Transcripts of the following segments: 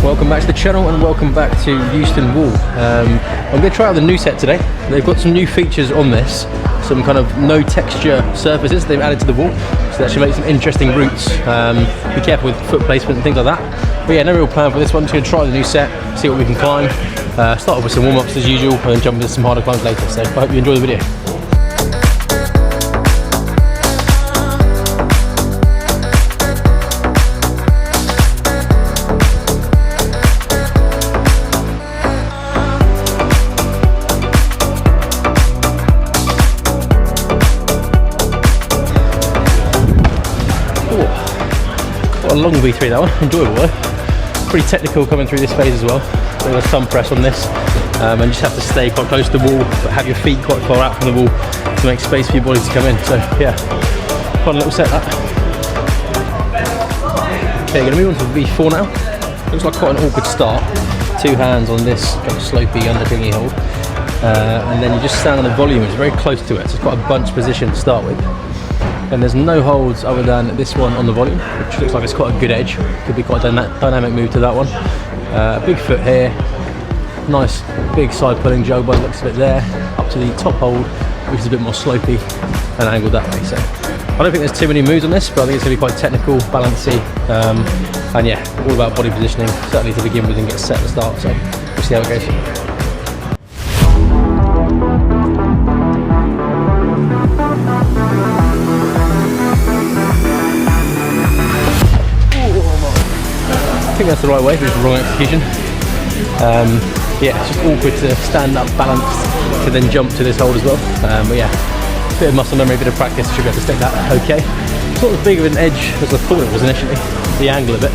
Welcome back to the channel and welcome back to Houston Wall. I'm going to try out the new set today. They've got some new features on this, some kind of no texture surfaces they've added to the wall, so that should make some interesting routes. Be careful with foot placement and things like that. But yeah, no real plan for this one. Just going to try the new set, see what we can climb. Start off with some warm-ups as usual and then jump into some harder climbs later. So I hope you enjoy the video. Got a long V3 that one, enjoyable though. Pretty technical coming through this phase as well. So there's some press on this and just have to stay quite close to the wall but have your feet quite far out from the wall to make space for your body to come in. So yeah, fun little set that. Okay, going to move on to the V4 now. Looks like quite an awkward start. Two hands on this kind of slopey underpingy hold and then you just stand on the volume, it's very close to it, so it's quite a bunch position to start with. And there's no holds other than this one on the volume, which looks like it's quite a good edge. Could be quite a dynamic move to that one. Big foot here, nice big side pulling jog by the looks of it there, up to the top hold, which is a bit more slopey and angled that way. So I don't think there's too many moves on this, but I think it's going to be quite technical, balancy, and yeah, all about body positioning, certainly to begin with and get set at the start. So we'll see how it goes. I think that's the right way, but it's the wrong execution. Yeah, it's just awkward to stand up balanced to then jump to this hold as well. But yeah, a bit of muscle memory, a bit of practice, should be able to stick that okay. It's not as big of an edge as I thought it was initially, the angle of it.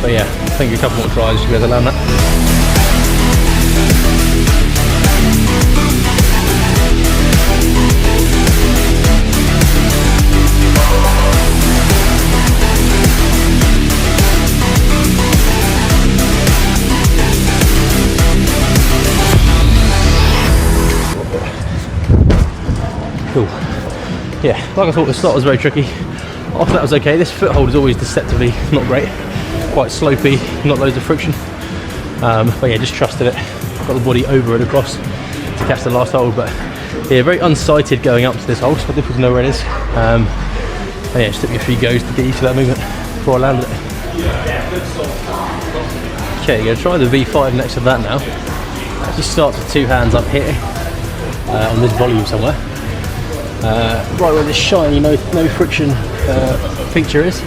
But yeah, I think a couple more tries, you should be able to land that. Cool. Yeah, like I thought, the start was very tricky. After that was okay. This foothold is always deceptively not great. Quite slopey, not loads of friction. But yeah, just trusted it. Got the body over and across to catch the last hold. But yeah, very unsighted going up to this hold, so difficult to know where it is. And yeah, it just took me a few goes to get used to that movement before I landed it. Okay, going to try the V5 next to that now. Actually starts with two hands up here on this volume somewhere. Right where this shiny no friction feature is.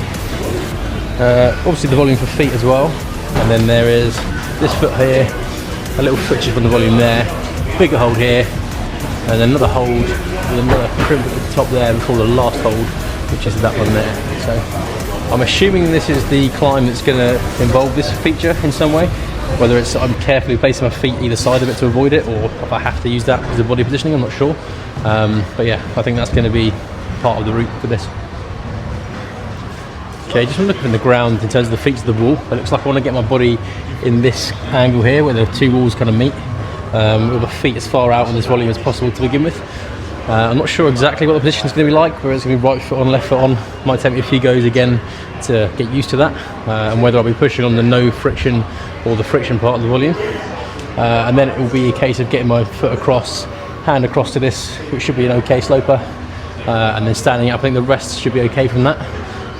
Obviously the volume for feet as well, and then there is this foot here, a little friction from the volume there, bigger hold here, and then another hold with another crimp at the top there before the last hold, which is that one there. So I'm assuming this is the climb that's going to involve this feature in some way, whether it's I'm carefully placing my feet either side of it to avoid it, or if I have to use that as a body positioning, I'm not sure. But yeah, I think that's going to be part of the route for this. Okay, just looking at the ground in terms of the feet of the wall, it looks like I want to get my body in this angle here where the two walls kind of meet, with the feet as far out on this volume as possible to begin with. I'm not sure exactly what the position is going to be like, whether it's going to be right foot on, left foot on. Might take me a few goes again to get used to that, and whether I'll be pushing on the no friction or the friction part of the volume. And then it will be a case of getting my foot across, hand across to this, which should be an okay sloper, and then standing up. I think the rest should be okay from that.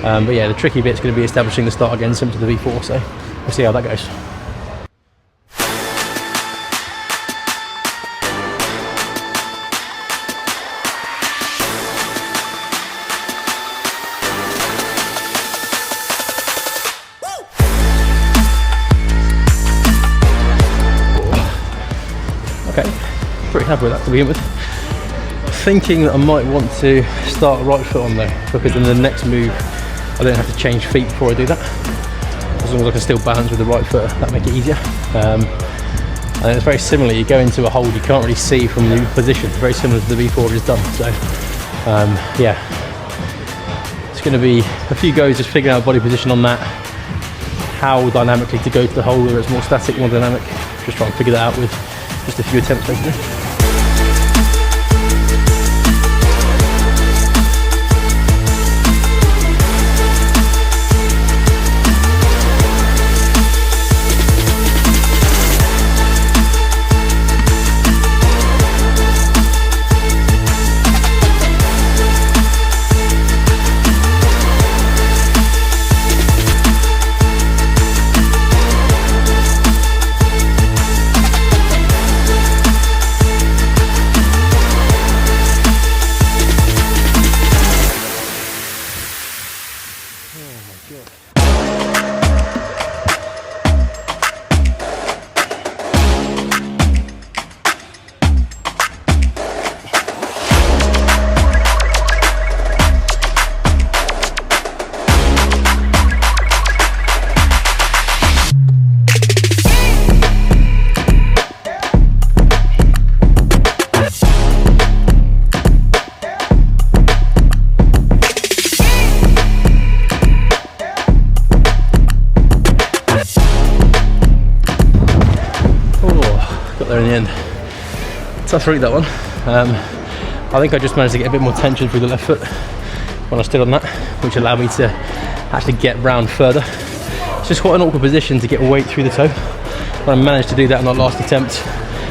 But yeah, the tricky bit's going to be establishing the start again, similar to the V4, so we'll see how that goes. Okay, pretty happy with that to begin with. Thinking that I might want to start right foot on though, because in the next move I don't have to change feet before I do that. As long as I can still balance with the right foot, that'll make it easier. And it's very similar, you go into a hold you can't really see from the position, very similar to the V4 I've just done. So yeah, it's going to be a few goes just figuring out body position on that, how dynamically to go to the hold, whether it's more static, more dynamic. Just try and figure that out with just a few attempts basically. tough route, that one. I think I just managed to get a bit more tension through the left foot when I stood on that, which allowed me to actually get round further. It's just quite an awkward position to get weight through the toe. When I managed to do that on that last attempt,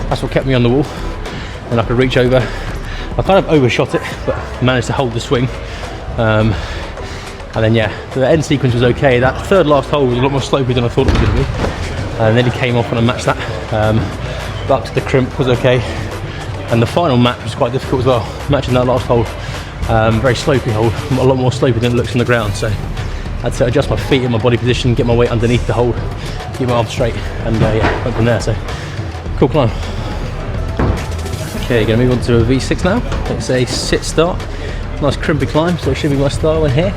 that's what kept me on the wall, and I could reach over. I kind of overshot it, but managed to hold the swing. And then yeah, the end sequence was okay. That third last hole was a lot more slopey than I thought it was going to be, and then he came off when I matched that. But the crimp was okay, and the final match was quite difficult as well. Matching that last hole, very slopey hole, a lot more slopey than it looks on the ground. So I had to adjust my feet and my body position, get my weight underneath the hole, keep my arms straight, and yeah, went from there. So cool climb. Okay, going to move on to a V6 now. It's a sit start, nice crimpy climb, so it should be my style in here.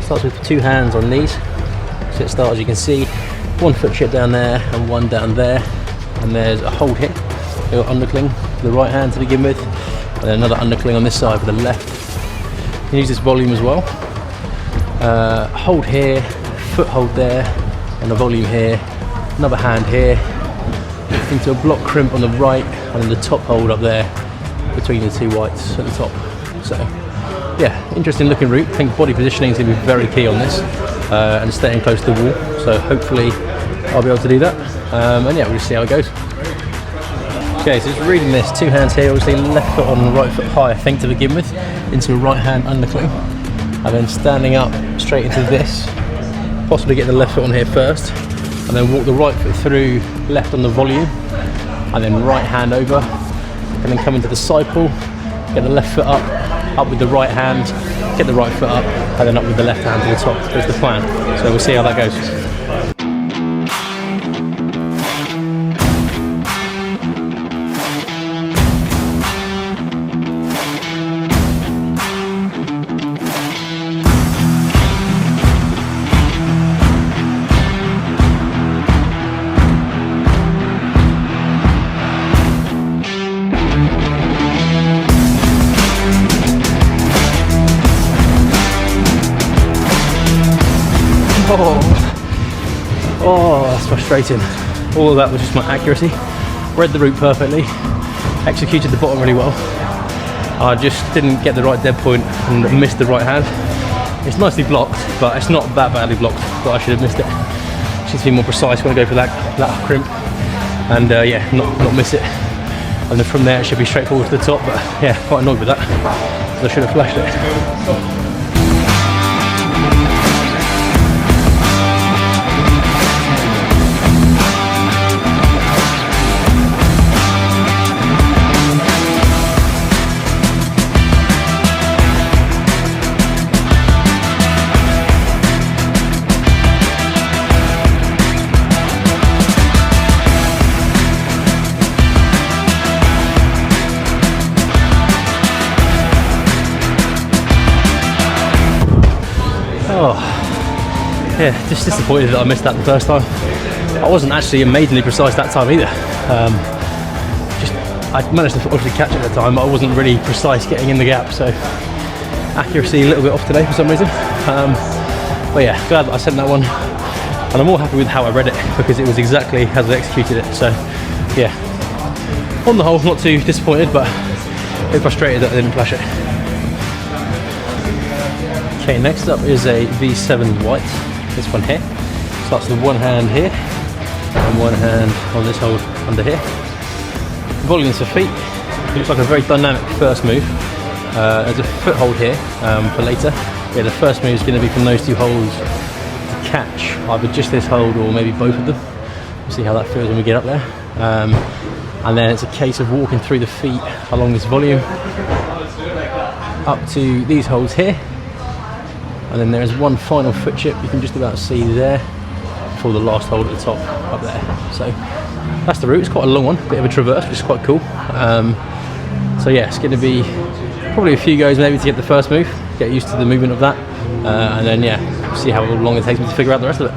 Starts with 2 hands on knees. Sit start, as you can see, 1 foot chip down there and 1 down there, and there's a hold here, a little undercling for the right hand to begin with, and then another undercling on this side for the left. You can use this volume as well. Hold here, foot hold there, and the volume here, another hand here, into a block crimp on the right, and then the top hold up there between the 2 whites at the top. So yeah, interesting looking route. I think body positioning is going to be very key on this, and staying close to the wall, so hopefully I'll be able to do that, and yeah, we'll just see how it goes. Okay, so just reading this, 2 hands here, obviously left foot on, right foot high I think to begin with, into a right hand undercling, and then standing up straight into this, possibly get the left foot on here first, and then walk the right foot through, left on the volume, and then right hand over, and then come into the side pull, get the left foot up with the right hand, get the right foot up, and then up with the left hand to the top. That's the plan. So we'll see how that goes. Oh, that's frustrating. All of that was just my accuracy. Read the route perfectly, executed the bottom really well. I just didn't get the right dead point and missed the right hand. It's nicely blocked, but it's not that badly blocked that I should have missed it. Just need to be more precise when I go for that crimp, and yeah, not miss it. And then from there it should be straightforward to the top, but yeah, quite annoyed with that. I should have flashed it. Oh, yeah, just disappointed that I missed that the first time. I wasn't actually amazingly precise that time either. I managed to obviously catch it at the time, but I wasn't really precise getting in the gap, so accuracy a little bit off today for some reason. But yeah, glad that I sent that one, and I'm more happy with how I read it because it was exactly as I executed it. So yeah, on the whole, not too disappointed, but a bit frustrated that I didn't flash it. Okay, next up is a V7 white, this one here. Starts with 1 hand here, and 1 hand on this hold under here. Volumes for feet. It looks like a very dynamic first move. There's a foot hold here for later. Yeah, the first move is going to be from those 2 holds to catch either just this hold or maybe both of them. We'll see how that feels when we get up there. And then it's a case of walking through the feet along this volume up to these holds here. And then there is 1 final foot chip you can just about see there before the last hold at the top up there. So that's the route. It's quite a long one, bit of a traverse, which is quite cool. So yeah, it's going to be probably a few goes maybe to get the first move, get used to the movement of that, and then yeah, see how long it takes me to figure out the rest of it.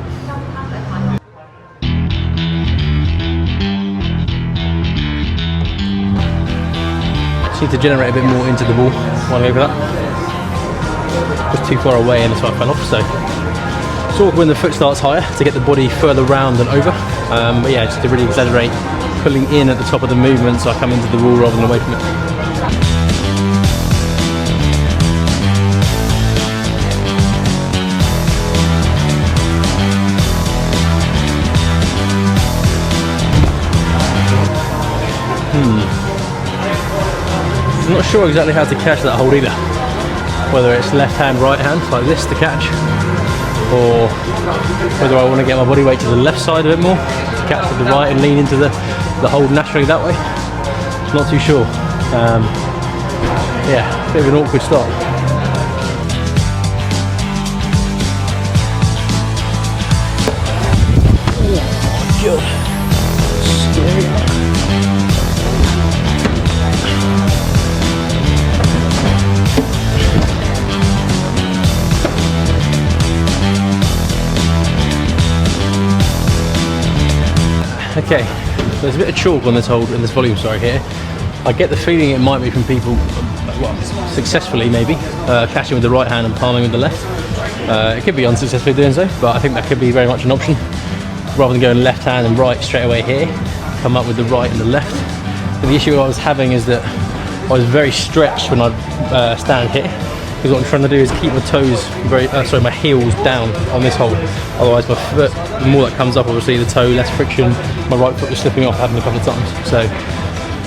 Just need to generate a bit more into the ball while I go for that. Was too far away and that's why I fell off, so awkward when the foot starts higher to get the body further round and over. But yeah, just to really accelerate, pulling in at the top of the movement so I come into the wall rather than away from it. I'm not sure exactly how to catch that hold either. Whether it's left hand, right hand, like this to catch, or whether I want to get my body weight to the left side a bit more to catch with the right and lean into the hold naturally that way. Not too sure. Yeah, a bit of an awkward start. Oh, God. Scary. Okay, so there's a bit of chalk on this hold, in this volume, sorry, here. I get the feeling it might be from people, well, successfully maybe, catching with the right hand and palming with the left. It could be unsuccessfully doing so, but I think that could be very much an option. Rather than going left hand and right straight away here, come up with the right and the left. But the issue I was having is that I was very stretched when I'd stand here. Because what I'm trying to do is keep my toes my heels down on this hold. Otherwise my foot, the more that comes up, obviously the toe, less friction. My right foot was slipping off, happened a couple of times. So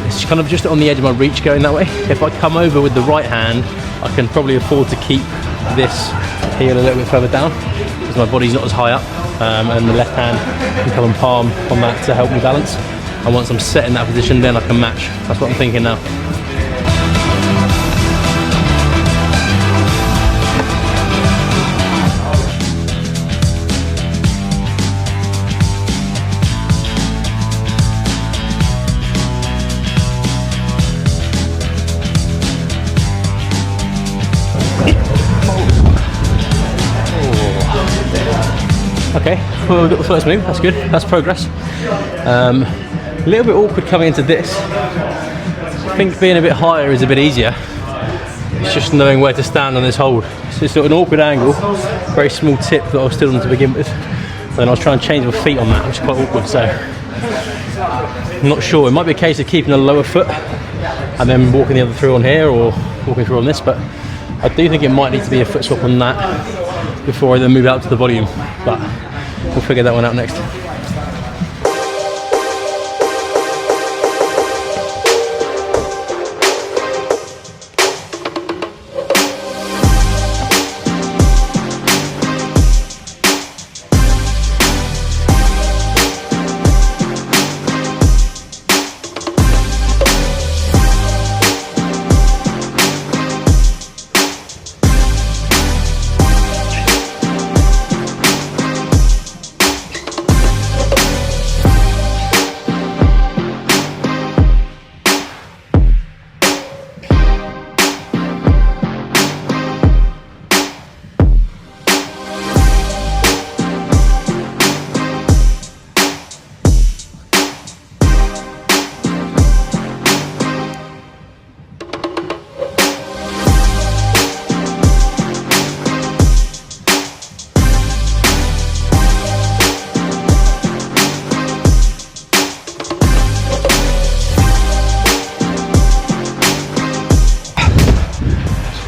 it's kind of just on the edge of my reach going that way. If I come over with the right hand, I can probably afford to keep this heel a little bit further down because my body's not as high up, and the left hand can come and palm on that to help me balance. And once I'm set in that position, then I can match. That's what I'm thinking now. Okay, well, we've got the first move, that's good, that's progress. A little bit awkward coming into this. I think being a bit higher is a bit easier. It's just knowing where to stand on this hold. It's just sort of an awkward angle, very small tip that I was still on to begin with. And then I was trying to change my feet on that, which is quite awkward, so I'm not sure. It might be a case of keeping a lower foot and then walking the other through on here or walking through on this, but I do think it might need to be a foot swap on that before I then move out to the volume, but we'll figure that one out next.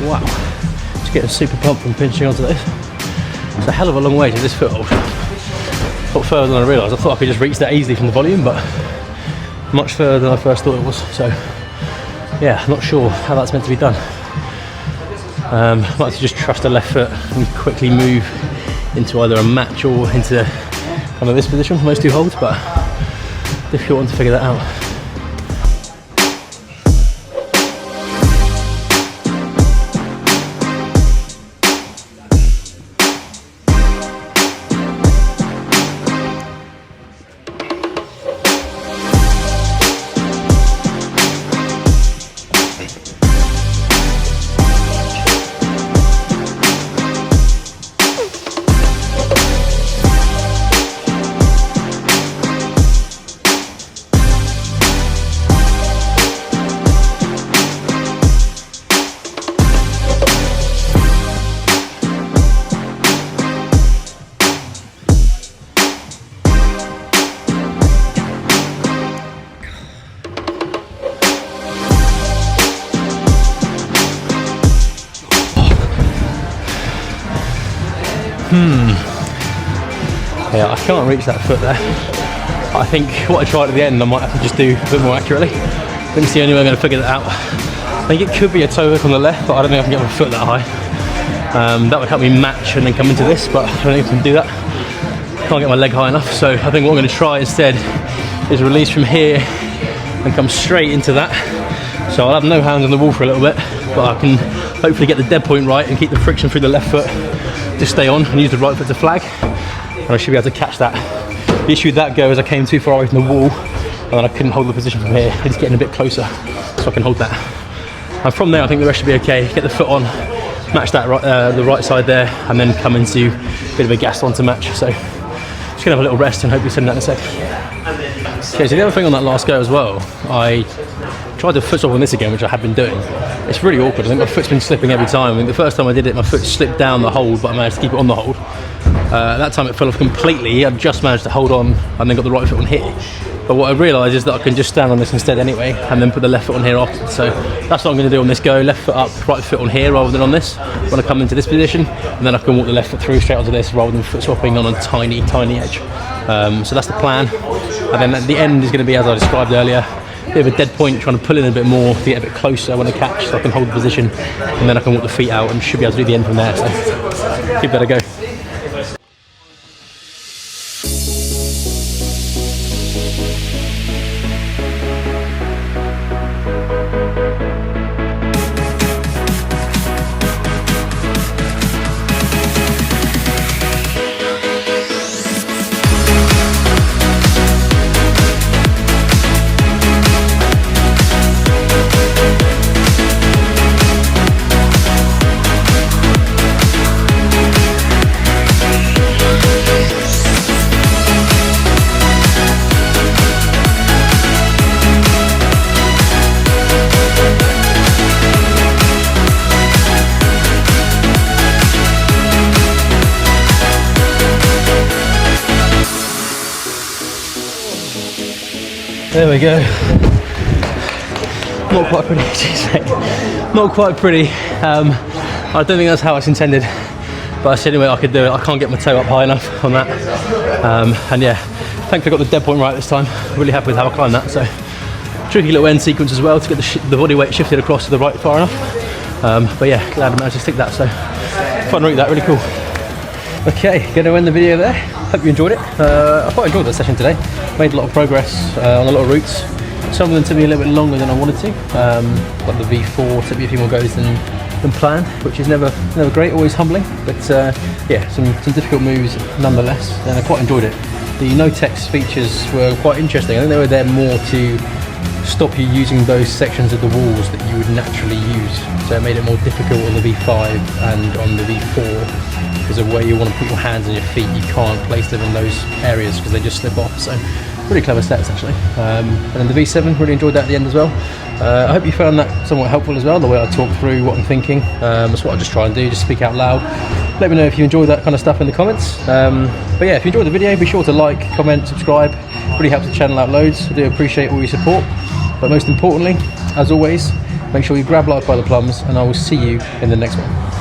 Wow, just getting super pumped from pinching onto this. It's a hell of a long way to this foothold. A lot further than I realised. I thought I could just reach that easily from the volume, but much further than I first thought it was. So yeah, I'm not sure how that's meant to be done. Might have to just trust the left foot and quickly move into either a match or into kind of this position for most two holds, but difficult one to figure that out. Yeah, I can't reach that foot there. I think what I tried at the end, I might have to just do a bit more accurately. I think it's the only way I'm going to figure that out. I think it could be a toe hook on the left, but I don't think I can get my foot that high. That would help me match and then come into this, but I don't think I can do that. Can't get my leg high enough, so I think what I'm going to try instead is release from here and come straight into that. So I'll have no hands on the wall for a little bit, but I can hopefully get the dead point right and keep the friction through the left foot to stay on and use the right foot to flag, and I should be able to catch that. The issue with that go is I came too far away from the wall and then I couldn't hold the position from here. It's getting a bit closer so I can hold that. And from there I think the rest should be okay. Get the foot on, match that the right side there, and then come into a bit of a Gaston to match. So just gonna have a little rest and hopefully send that in a sec. Okay, so the other thing on that last go as well, I tried to foot swap on this again, which I have been doing. It's really awkward. I think my foot's been slipping every time. I mean, the first time I did it, my foot slipped down the hold, but I managed to keep it on the hold. That time it fell off completely. I just managed to hold on and then got the right foot on here. But what I realised is that I can just stand on this instead anyway, and then put the left foot on here after. So that's what I'm going to do on this go. Left foot up, right foot on here rather than on this when I come into this position, and then I can walk the left foot through straight onto this rather than foot swapping on a tiny edge. So that's the plan. And then at the end is going to be as I described earlier. Bit of a dead point, trying to pull in a bit more to get a bit closer when I catch, so I can hold the position, and then I can walk the feet out and should be able to do the end from there. So give that a go. There we go. Not quite pretty, not quite pretty. I don't think that's how it's intended, but I said anyway I could do it. I can't get my toe up high enough on that. And yeah, thankfully I got the dead point right this time. Really happy with how I climbed that. So tricky little end sequence as well to get the body weight shifted across to the right far enough. But yeah, glad I managed to stick that. So fun route that, really cool. Okay, going to end the video there. Hope you enjoyed it. I quite enjoyed that session today. Made a lot of progress on a lot of routes. Some of them took me a little bit longer than I wanted to. Like the V4 took me a few more goes than planned, which is never great, always humbling. But yeah, some difficult moves nonetheless, and I quite enjoyed it. The no text features were quite interesting. I think they were there more to stop you using those sections of the walls that you would naturally use. So it made it more difficult on the V5 and on the V4. Because of where you want to put your hands and your feet, you can't place them in those areas because they just slip off. So really clever steps actually. And then the V7, really enjoyed that at the end as well. I hope you found that somewhat helpful as well, the way I talk through what I'm thinking. That's what I just try and do, just speak out loud. Let me know if you enjoy that kind of stuff in the comments. But yeah, if you enjoyed the video, be sure to like, comment, subscribe. Really helps the channel out loads. I do appreciate all your support. But most importantly, as always, make sure you grab life by the plums, and I will see you in the next one.